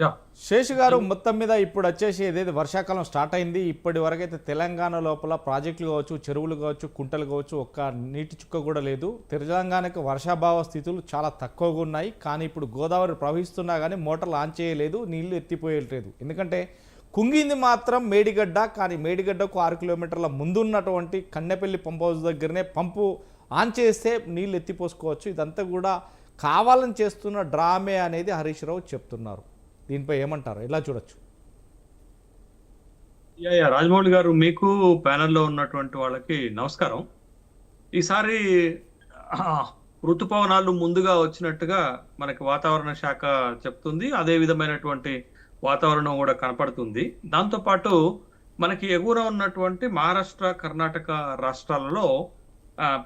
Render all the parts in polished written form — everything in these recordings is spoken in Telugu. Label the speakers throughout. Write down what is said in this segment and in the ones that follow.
Speaker 1: యాహ్!
Speaker 2: శేషు గారు, మొత్తం మీద ఇప్పుడు వచ్చేసి ఏదైతే వర్షాకాలం స్టార్ట్ అయింది, ఇప్పటి వరకైతే తెలంగాణ లోపల ప్రాజెక్టులు కావచ్చు, చెరువులు కావచ్చు, కుంటలు కావచ్చు, ఒక్క నీటి చుక్క కూడా లేదు. తెలంగాణకు వర్షాభావ స్థితులు చాలా తక్కువగా ఉన్నాయి. కానీ ఇప్పుడు గోదావరి ప్రవహిస్తున్నా కానీ మోటార్లు ఆన్ చేయలేదు, నీళ్లు ఎత్తిపోయలేదు. ఎందుకంటే కుంగింది మాత్రం మేడిగడ్డ. కానీ మేడిగడ్డకు 6 కిలోమీటర్ల ముందున్నటువంటి కన్నెపల్లి పంప్ హౌస్ దగ్గరనే పంపు ఆన్ చేస్తే నీళ్ళు ఎత్తిపోసుకోవచ్చు. ఇదంతా కూడా కావాలని చేస్తున్న డ్రామే అనేది హరీష్ రావు చెప్తున్నారు. దీనిపై ఏమంటారు, ఎలా చూడొచ్చు?
Speaker 1: రాజమౌళి గారు, మీకు ప్యానెల్లో ఉన్నటువంటి వాళ్ళకి నమస్కారం. ఈసారి ఋతుపవనాలు ముందుగా వచ్చినట్టుగా మనకి వాతావరణ శాఖ చెప్తుంది. అదే విధమైనటువంటి వాతావరణం కూడా కనపడుతుంది. దాంతోపాటు మనకి ఎగువన ఉన్నటువంటి మహారాష్ట్ర, కర్ణాటక రాష్ట్రాలలో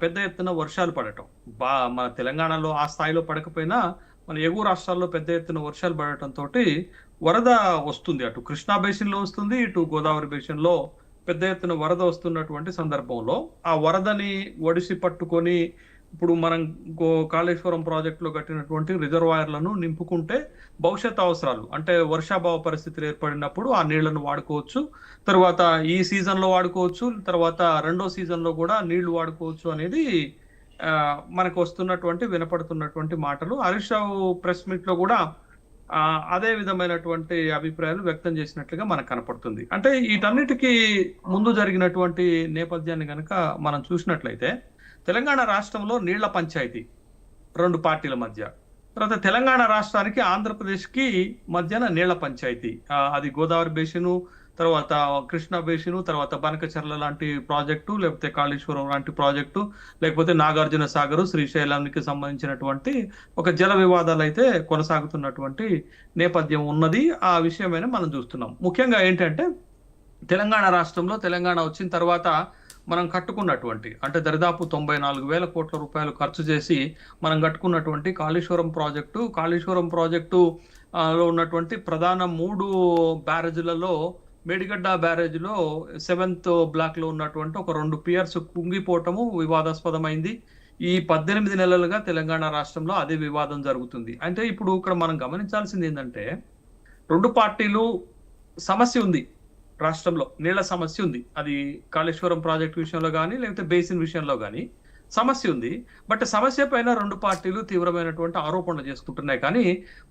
Speaker 1: పెద్ద ఎత్తున వర్షాలు పడటం, మన తెలంగాణలో ఆ స్థాయిలో పడకపోయినా మన ఎగువ రాష్ట్రాల్లో పెద్ద ఎత్తున వర్షాలు పడటం తోటి వరద వస్తుంది. అటు కృష్ణా బేసిన్ లో వస్తుంది, ఇటు గోదావరి బేసిన్ లో పెద్ద ఎత్తున వరద వస్తున్నటువంటి సందర్భంలో ఆ వరదని ఒడిసి పట్టుకొని ఇప్పుడు మనం కాళేశ్వరం ప్రాజెక్ట్ లో కట్టినటువంటి రిజర్వాయర్లను నింపుకుంటే భవిష్యత్ అవసరాలు, అంటే వర్షాభావ పరిస్థితులు ఏర్పడినప్పుడు ఆ నీళ్లను వాడుకోవచ్చు. తర్వాత ఈ సీజన్ లో వాడుకోవచ్చు, తర్వాత రెండో సీజన్ లో కూడా నీళ్లు వాడుకోవచ్చు అనేది మనకు వస్తున్నటువంటి వినపడుతున్నటువంటి మాటలు. హరీష్ రావు ప్రెస్ మీట్ లో కూడా అదే విధమైనటువంటి అభిప్రాయాలు వ్యక్తం చేసినట్లుగా మనకు కనపడుతుంది. అంటే వీటన్నిటికీ ముందు జరిగినటువంటి నేపథ్యాన్ని కనుక మనం చూసినట్లయితే, తెలంగాణ రాష్ట్రంలో నీళ్ల పంచాయతీ 2 పార్టీల మధ్య, తర్వాత తెలంగాణ రాష్ట్రానికి ఆంధ్రప్రదేశ్కి మధ్యన నీళ్ల పంచాయతీ, అది గోదావరి బేసిను, తర్వాత కృష్ణా బేసిను, తర్వాత బనకచర్ల లాంటి ప్రాజెక్టు, లేకపోతే కాళేశ్వరం లాంటి ప్రాజెక్టు, లేకపోతే నాగార్జున సాగరు, శ్రీశైలానికి సంబంధించినటువంటి ఒక జల వివాదాలు అయితే కొనసాగుతున్నటువంటి నేపథ్యం ఉన్నది. ఆ విషయమైనా మనం చూస్తున్నాం. ముఖ్యంగా ఏంటంటే, తెలంగాణ రాష్ట్రంలో తెలంగాణ వచ్చిన తర్వాత మనం కట్టుకున్నటువంటి, అంటే దరిదాపు 94,000 కోట్ల రూపాయలు ఖర్చు చేసి మనం కట్టుకున్నటువంటి కాళేశ్వరం ప్రాజెక్టు లో ఉన్నటువంటి ప్రధాన 3 బ్యారేజీలలో మేడిగడ్డ బ్యారేజ్లో 7th బ్లాక్ లో ఉన్నటువంటి ఒక 2 పియర్స్ కుంగిపోవటము వివాదాస్పదమైంది. ఈ 18 నెలలుగా తెలంగాణ రాష్ట్రంలో అదే వివాదం జరుగుతుంది. అంటే ఇప్పుడు ఇక్కడ మనం గమనించాల్సింది ఏంటంటే, 2 పార్టీలు సమస్య ఉంది రాష్ట్రంలో, నీళ్ల సమస్య ఉంది. అది కాళేశ్వరం ప్రాజెక్ట్ విషయంలో కానీ, లేకపోతే బేసిన్ విషయంలో కానీ సమస్య ఉంది. బట్ సమస్య పైన 2 పార్టీలు తీవ్రమైనటువంటి ఆరోపణలు చేసుకుంటున్నాయి. కానీ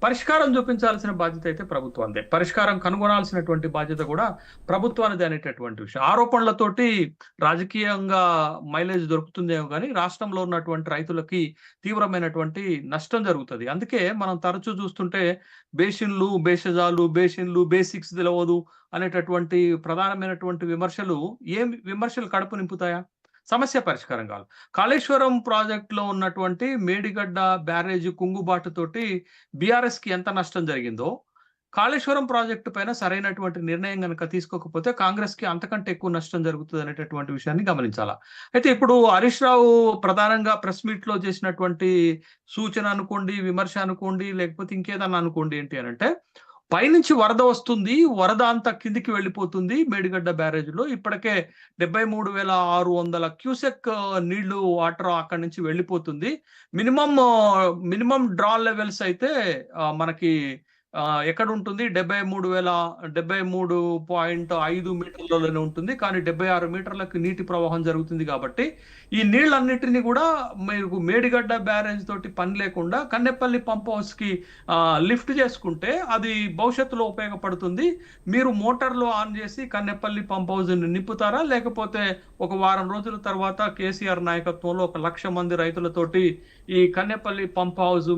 Speaker 1: పరిష్కారం చూపించాల్సిన బాధ్యత అయితే ప్రభుత్వానిదే, పరిష్కారం కనుగొనాల్సినటువంటి బాధ్యత కూడా ప్రభుత్వానిదే అనేటటువంటి విషయం. ఆరోపణలతోటి రాజకీయంగా మైలేజ్ దొరుకుతుందేమో కానీ రాష్ట్రంలో ఉన్నటువంటి రైతులకి తీవ్రమైనటువంటి నష్టం జరుగుతుంది. అందుకే మనం తరచూ చూస్తుంటే బేసిన్లు, బేషజాలు, బేసిక్స్ తెలియదు అనేటటువంటి ప్రధానమైనటువంటి విమర్శలు కడుపు నింపుతాయా? సమస్య పరిష్కారం కాదు. కాళేశ్వరం ప్రాజెక్ట్ లో ఉన్నటువంటి మేడిగడ్డ బ్యారేజ్ కుంగుబాటుతోటి బీఆర్ఎస్ కి ఎంత నష్టం జరిగిందో, కాళేశ్వరం ప్రాజెక్టు పైన సరైనటువంటి నిర్ణయం కనుక తీసుకోకపోతే కాంగ్రెస్ కి అంతకంటే ఎక్కువ నష్టం జరుగుతుంది అనేటటువంటి విషయాన్ని గమనించాలా. అయితే ఇప్పుడు హరీష్ రావు ప్రధానంగా ప్రెస్ మీట్ లో చేసినటువంటి సూచన అనుకోండి, విమర్శ అనుకోండి, లేకపోతే ఇంకేదన్నా అనుకోండి, ఏంటి అని అంటే, పైనుంచి వరద వస్తుంది, వరద అంతా కిందికి వెళ్ళిపోతుంది. మేడిగడ్డ బ్యారేజ్ లో ఇప్పటికే 73,600 క్యూసెక్ నీళ్లు వాటర్ అక్కడి నుంచి వెళ్ళిపోతుంది. మినిమం డ్రా లెవెల్స్ అయితే మనకి ఎక్కడ ఉంటుంది, 73,5 మీటర్లలోనే ఉంటుంది. కానీ 76 మీటర్లకు నీటి ప్రవాహం జరుగుతుంది. కాబట్టి ఈ నీళ్ళన్నిటిని కూడా మీరు మేడిగడ్డ బ్యారేజ్ తోటి పని లేకుండా కన్నెపల్లి పంప్ హౌస్ కి లిఫ్ట్ చేసుకుంటే అది భవిష్యత్తులో ఉపయోగపడుతుంది. మీరు మోటార్లు ఆన్ చేసి కన్నెపల్లి పంప్ హౌస్ నింపుతారా, లేకపోతే ఒక వారం రోజుల తర్వాత కేసీఆర్ నాయకత్వంలో 1,00,000 మంది రైతులతోటి ఈ కన్నెపల్లి పంప్ హౌస్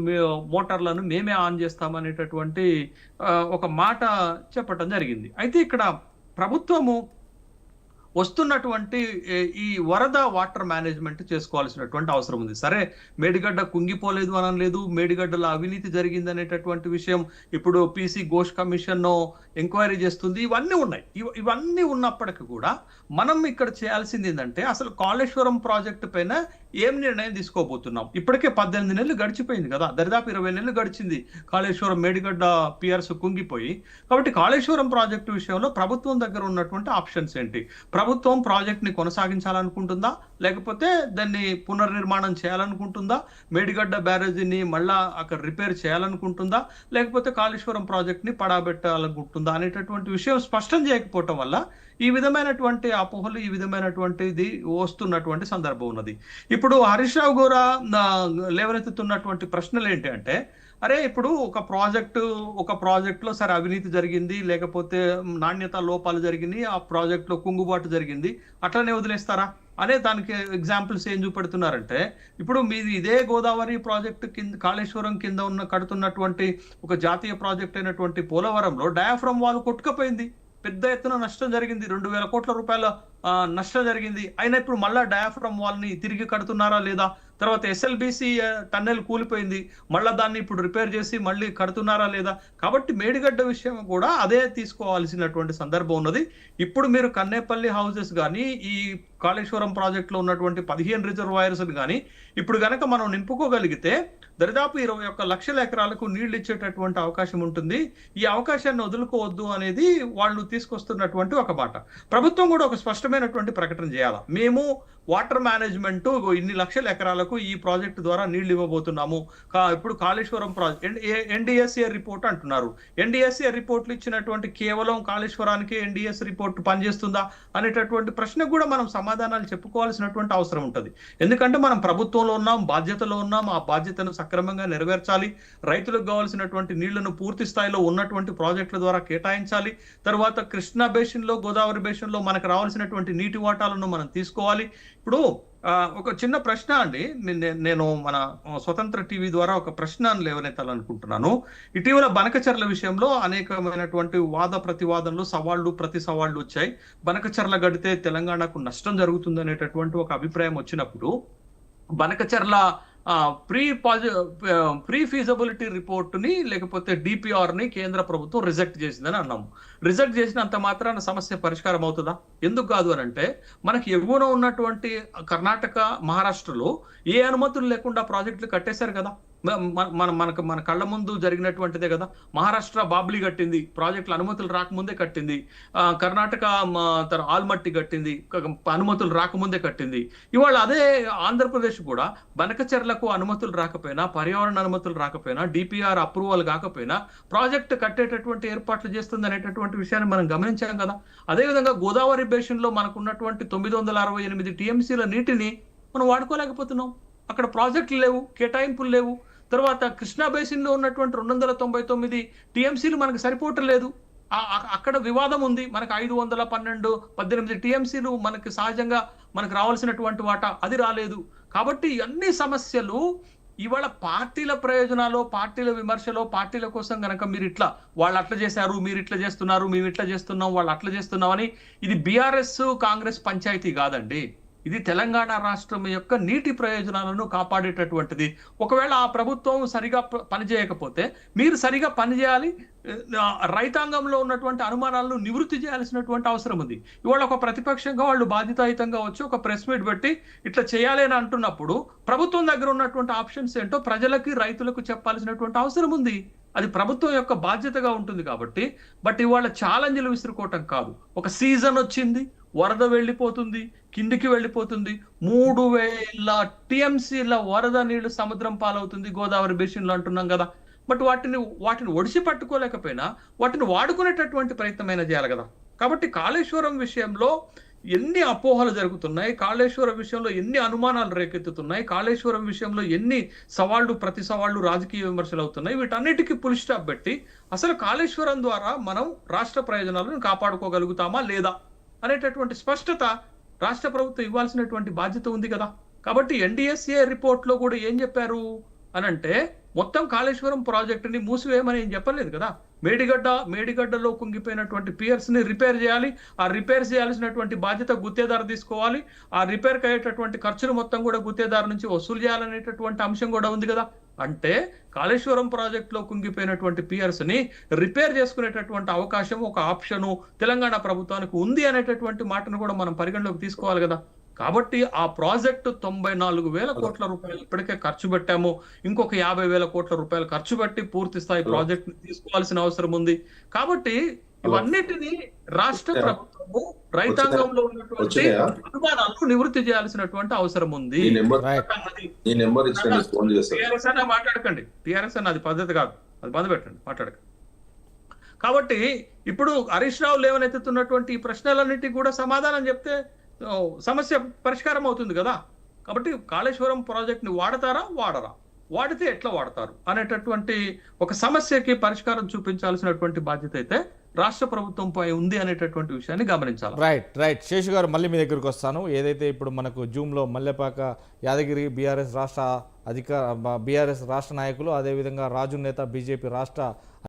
Speaker 1: మోటార్లను మేమే ఆన్ చేస్తామనేటటువంటి ఒక మాట చెప్పడం జరిగింది. అయితే ఇక్కడ ప్రభుత్వము వస్తున్నటువంటి ఈ వరద వాటర్ మేనేజ్మెంట్ చేసుకోవాల్సినటువంటి అవసరం ఉంది. సరే, మేడిగడ్డ కుంగిపోలేదు అనలేదు, మేడిగడ్డలో అవినీతి జరిగింది అనేటటువంటి విషయం ఇప్పుడు పీసీ ఘోష్ కమిషన్ ఎంక్వైరీ చేస్తుంది. ఇవన్నీ ఉన్నాయి. ఇవన్నీ ఉన్నప్పటికీ కూడా మనం ఇక్కడ చేయాల్సింది ఏంటంటే, అసలు కాళేశ్వరం ప్రాజెక్టు పైన ఏం నిర్ణయం తీసుకోబోతున్నాం? ఇప్పటికే 18 నెలలు గడిచిపోయింది కదా, దరిదాపు 20 నెలలు గడిచింది కాళేశ్వరం మేడిగడ్డ పియర్స్ కుంగిపోయి. కాబట్టి కాళేశ్వరం ప్రాజెక్టు విషయంలో ప్రభుత్వం దగ్గర ఉన్నటువంటి ఆప్షన్స్ ఏంటి? ప్రభుత్వం ప్రాజెక్ట్ ని కొనసాగించాలనుకుంటుందా, లేకపోతే దాన్ని పునర్నిర్మాణం చేయాలనుకుంటుందా, మేడిగడ్డ బ్యారేజీని మళ్ళా అక్కడ రిపేర్ చేయాలనుకుంటుందా, లేకపోతే కాళేశ్వరం ప్రాజెక్ట్ ని పడాబెట్టాలనుకుంటుందా అనేటటువంటి విషయం స్పష్టం చేయకపోవటం వల్ల ఈ విధమైనటువంటి అపోహలు, ఈ విధమైనటువంటిది వస్తున్నటువంటి సందర్భం ఉన్నది. ఇప్పుడు హరీష్ రావు గారు లేవనెత్తుతున్నటువంటి ప్రశ్నలు ఏంటి అంటే, అరే ఇప్పుడు ఒక ప్రాజెక్టులో సరే అవినీతి జరిగింది, లేకపోతే నాణ్యత లోపాలు జరిగింది, ఆ ప్రాజెక్టులో కుంగుబాటు జరిగింది, అట్లనే వదిలేస్తారా అనే దానికి ఎగ్జాంపుల్స్ ఏం చూపెడుతున్నారంటే, ఇప్పుడు మీది ఇదే గోదావరి ప్రాజెక్టు కింద, కాళేశ్వరం కింద ఉన్నటువంటి ఒక జాతీయ ప్రాజెక్ట్ అయినటువంటి పోలవరంలో డయాఫ్రమ్ వాల్ కొట్టుకపోయింది, పెద్ద ఎత్తున నష్టం జరిగింది, 2,000 కోట్ల రూపాయల నష్టం జరిగింది. అయినా ఇప్పుడు మళ్ళా డయాఫ్రమ్ వాల్ ని తిరిగి కడుతున్నారా లేదా? తర్వాత ఎస్ఎల్బిసి టన్నెల్ కూలిపోయింది, మళ్ళా దాన్ని ఇప్పుడు రిపేర్ చేసి మళ్ళీ కడుతున్నారా లేదా? కాబట్టి మేడిగడ్డ విషయం కూడా అదే తీసుకోవాల్సినటువంటి సందర్భం ఉన్నది. ఇప్పుడు మీరు కన్నేపల్లి హౌసెస్ కానీ, ఈ కాళేశ్వరం ప్రాజెక్ట్ లో ఉన్నటువంటి 15 రిజర్వాయర్స్ కానీ ఇప్పుడు గనక మనం నింపుకోగలిగితే దరిదాపు 21 లక్షల ఎకరాలకు నీళ్లు ఇచ్చేటటువంటి అవకాశం ఉంటుంది. ఈ అవకాశాన్ని వదులుకోవద్దు అనేది వాళ్ళు తీసుకొస్తున్నటువంటి ఒక మాట. ప్రభుత్వం కూడా ఒక స్పష్టమైనటువంటి ప్రకటన చేయాలి. మేము వాటర్ మేనేజ్మెంట్ ఇన్ని లక్షల ఎకరాలకు ఈ ప్రాజెక్టు ద్వారా నీళ్లు ఇవ్వబోతున్నాము. ఇప్పుడు కాళేశ్వరం ప్రాజెక్ట్ ఎన్డిఎస్ఏ రిపోర్ట్ అంటున్నారు. ఎన్డిఎస్ఏ రిపోర్ట్లు ఇచ్చినటువంటి కేవలం కాళేశ్వరానికి ఎన్డిఎస్ రిపోర్ట్ పనిచేస్తుందా అనేటటువంటి ప్రశ్నకు కూడా మనం సమాధానాలు చెప్పుకోవాల్సినటువంటి అవసరం ఉంటుంది. ఎందుకంటే మనం ప్రభుత్వంలో ఉన్నాం, బాధ్యతలో ఉన్నాం, ఆ బాధ్యతను సక్రమంగా నెరవేర్చాలి. రైతులకు కావాల్సినటువంటి నీళ్లను పూర్తి స్థాయిలో ఉన్నటువంటి ప్రాజెక్టుల ద్వారా కేటాయించాలి. తర్వాత కృష్ణా బేసిన్ లో, గోదావరి బేసిన్ లో మనకు రావాల్సినటువంటి నీటి వాటాలను మనం తీసుకోవాలి. ఇప్పుడు ఒక చిన్న ప్రశ్న అండి, నేను మన స్వతంత్ర టీవీ ద్వారా ఒక ప్రశ్న లేవనెత్తాలనుకుంటున్నాను. ఇటీవల బనకచర్ల విషయంలో అనేకమైనటువంటి వాద ప్రతివాదనలు, సవాళ్లు ప్రతి సవాళ్లు వచ్చాయి. బనకచర్ల గడితే తెలంగాణకు నష్టం జరుగుతుంది అనేటటువంటి ఒక అభిప్రాయం వచ్చినప్పుడు బనకచర్ల ప్రీ ఫీజబిలిటీ రిపోర్ట్ ని, లేకపోతే డిపిఆర్ ని కేంద్ర ప్రభుత్వం రిజెక్ట్ చేసిందని అన్నాము. రిజెక్ట్ చేసినంత మాత్రాన సమస్య పరిష్కారం అవుతుందా? ఎందుకు కాదు అని అంటే, మనకి ఎగువన ఉన్నటువంటి కర్ణాటక, మహారాష్ట్రలో ఏ అనుమతులు లేకుండా ప్రాజెక్టులు కట్టేశారు కదా. మన కళ్ళ ముందు జరిగినటువంటిదే కదా. మహారాష్ట్ర బాబ్లీ కట్టింది, ప్రాజెక్టుల అనుమతులు రాకముందే కట్టింది. కర్ణాటక ఆల్మట్టి కట్టింది, అనుమతులు రాకముందే కట్టింది. ఇవాళ అదే ఆంధ్రప్రదేశ్ కూడా బనకచెర్లకు అనుమతులు రాకపోయినా, పర్యావరణ అనుమతులు రాకపోయినా, డిపిఆర్ అప్రూవల్ కాకపోయినా ప్రాజెక్టు కట్టేటటువంటి ఏర్పాట్లు చేస్తుంది అనేటటువంటి విషయాన్ని మనం గమనించాం కదా. అదేవిధంగా గోదావరి బేసిన్ లో మనకు ఉన్నటువంటి 968 టీఎంసీల నీటిని మనం వాడుకోలేకపోతున్నాం. అక్కడ ప్రాజెక్టులు లేవు, కేటాయింపులు లేవు. తర్వాత కృష్ణా బేసిన్ లో ఉన్నటువంటి 299 టీఎంసీలు మనకు సరిపోవట్లేదు. అక్కడ వివాదం ఉంది. మనకు 518 టీఎంసీలు మనకి సహజంగా మనకు రావాల్సినటువంటి వాటా అది రాలేదు. కాబట్టి అన్ని సమస్యలు ఇవాళ పార్టీల ప్రయోజనాలు, పార్టీల విమర్శలో, పార్టీల కోసం గనక మీరు ఇట్లా వాళ్ళు అట్లా చేశారు, మీరు ఇట్లా చేస్తున్నారు, మేము ఇట్లా చేస్తున్నాం, వాళ్ళు అట్లా చేస్తున్నాం అని, ఇది బీఆర్ఎస్ కాంగ్రెస్ పంచాయతీ కాదండి. ఇది తెలంగాణ రాష్ట్రం యొక్క నీటి ప్రయోజనాలను కాపాడేటటువంటిది. ఒకవేళ ఆ ప్రభుత్వం సరిగా పనిచేయకపోతే మీరు సరిగా పనిచేయాలి. రైతాంగంలో ఉన్నటువంటి అనుమానాలను నివృత్తి చేయాల్సినటువంటి అవసరం ఉంది. ఇవాళ ఒక ప్రతిపక్షంగా వాళ్ళు బాధ్యతాయుతంగా వచ్చి ఒక ప్రెస్ మీట్ పెట్టి ఇట్లా చేయాలి అని అంటున్నప్పుడు ప్రభుత్వం దగ్గర ఉన్నటువంటి ఆప్షన్స్ ఏంటో ప్రజలకి, రైతులకు చెప్పాల్సినటువంటి అవసరం ఉంది. అది ప్రభుత్వం యొక్క బాధ్యతగా ఉంటుంది కాబట్టి. బట్ ఇవాళ ఛాలెంజ్లు విసురుకోవటం కాదు. ఒక సీజన్ వచ్చింది, వరద వెళ్ళిపోతుంది, కిందికి వెళ్ళిపోతుంది, 3000 టీఎంసీల వరద నీళ్లు సముద్రం పాలవుతుంది గోదావరి బేసిన్ లో అంటున్నాం కదా. బట్ వాటిని ఒడిసి పట్టుకోలేకపోయినా వాటిని వాడుకునేటటువంటి ప్రయత్నమైనా చేయాలి కదా. కాబట్టి కాళేశ్వరం విషయంలో ఎన్ని అపోహలు జరుగుతున్నాయి, కాళేశ్వరం విషయంలో ఎన్ని అనుమానాలు రేకెత్తుతున్నాయి, కాళేశ్వరం విషయంలో ఎన్ని సవాళ్లు ప్రతి సవాళ్లు రాజకీయ విమర్శలు అవుతున్నాయి, వీటన్నిటికీ ఫుల్ స్టాప్ పెట్టి అసలు కాళేశ్వరం ద్వారా మనం రాష్ట్ర ప్రయోజనాలను కాపాడుకోగలుగుతామా లేదా అనేటటువంటి స్పష్టత రాష్ట్ర ప్రభుత్వం ఇవ్వాల్సినటువంటి బాధ్యత ఉంది కదా. కాబట్టి ఎన్డిఎస్ఏ రిపోర్ట్ లో కూడా ఏం చెప్పారు అనంటే, మొత్తం కాళేశ్వరం ప్రాజెక్టుని మూసివేయమని ఏం చెప్పలేదు కదా. మేడిగడ్డలో కుంగిపోయినటువంటి పియర్స్ ని రిపేర్ చేయాలి. ఆ రిపేర్ చేయాల్సినటువంటి బాధ్యత గుత్తేదారు తీసుకోవాలి. ఆ రిపేర్ అయ్యేటటువంటి ఖర్చులు మొత్తం కూడా గుత్తేదారు నుంచి వసూలు చేయాలనేటటువంటి అంశం కూడా ఉంది కదా. అంటే కాళేశ్వరం ప్రాజెక్ట్ లో కుంగిపోయినటువంటి పియర్స్ ని రిపేర్ చేసుకునేటటువంటి అవకాశం, ఒక ఆప్షను తెలంగాణ ప్రభుత్వానికి ఉంది అనేటటువంటి మాటను కూడా మనం పరిగణలోకి తీసుకోవాలి కదా. కాబట్టి ఆ ప్రాజెక్టు 94,000 కోట్ల రూపాయలు ఇప్పటికే ఖర్చు పెట్టాము. ఇంకొక 50,000 కోట్ల రూపాయలు ఖర్చు పెట్టి పూర్తి స్థాయి ప్రాజెక్ట్ తీసుకోవాల్సిన అవసరం ఉంది. కాబట్టి ఇవన్నిటిని రాష్ట్ర ప్రభుత్వము రైతాంగంలో ఉన్నటువంటి
Speaker 3: వచ్చినాయా?
Speaker 1: అనుమానాలను నివృత్తి చేయాల్సినటువంటి అవసరం ఉంది.
Speaker 3: ఈ నెంబర్
Speaker 2: రైట్.
Speaker 3: ఈ నెంబర్ ఇచ్చిన నీకు ఫోన్ చేస్తాను.
Speaker 1: టీఆర్ఎస్ అన్న మాట్లాడకండి. టీఆర్ఎస్ అన్న అది పద్ధతి కాదు. అది బంద్ పెట్టండి, మాట్లాడకండి. కాబట్టి ఇప్పుడు హరీష్ రావు లేవనెత్తుతున్నటువంటి ఈ ప్రశ్నలన్నిటికీ కూడా సమాధానం చెప్తే సమస్య పరిష్కారం అవుతుంది కదా. కాబట్టి కాళేశ్వరం ప్రాజెక్ట్ ని వాడతారా వాడరా, వాడితే ఎట్లా వాడతారు అనేటటువంటి ఒక సమస్యకి పరిష్కారం చూపించాల్సినటువంటి బాధ్యత అయితే రాష్ట్ర ప్రభుత్వంపై ఉంది అనేటటువంటి విషయాన్ని గమనించాలి.
Speaker 2: రైట్ శేషు గారు, మళ్ళీ మీ దగ్గరికి వస్తాను. ఏదైతే ఇప్పుడు మనకు జూమ్లో మల్లెపాక యాదగిరి బీఆర్ఎస్ రాష్ట్ర నాయకులు, అదేవిధంగా రాజు నేత బీజేపీ రాష్ట్ర